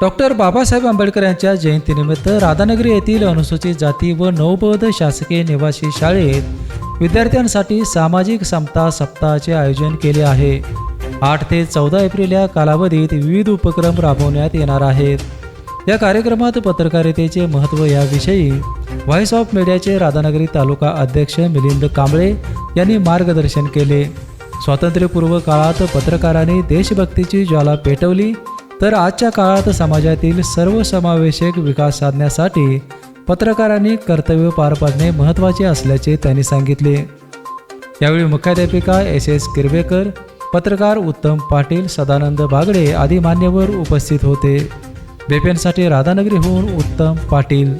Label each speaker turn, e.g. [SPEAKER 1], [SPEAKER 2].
[SPEAKER 1] Doctor Babasaheb Ambedkar यांच्या जयंतीनिमित्त राधानगरी येथील अनुसूचित जाती व नवबौद्ध शासकीय निवासी शाळेत विद्यार्थ्यांसाठी सामाजिक समता सप्ताहाचे आयोजन केले आहे। 8 ते 14 एप्रिल या कालावधीत विविध उपक्रम राबवण्यात येणार आहेत। या कार्यक्रमात पत्रकारितेचे महत्त्व याविषयी व्हॉइस ऑफ मीडियाचे राधानगरी तालुका अध्यक्ष मिलिंद कांबळे यांनी मार्गदर्शन केले। स्वातंत्र्यपूर्व काळात पत्रकारांनी देशभक्तीची ज्वाला पेटवली, तर आजच्या काळात समाजातील सर्वसमावेशक विकास साधण्यासाठी पत्रकारांनी कर्तव्य पार पाडणे महत्त्वाचे असल्याचे त्यांनी सांगितले। यावेळी मुख्याध्यापिका एस किरवेकर, पत्रकार उत्तम पाटील, सदानंद बागडे आदी मान्यवर उपस्थित होते। बेपेनसाठी राधानगरीहून उत्तम पाटील।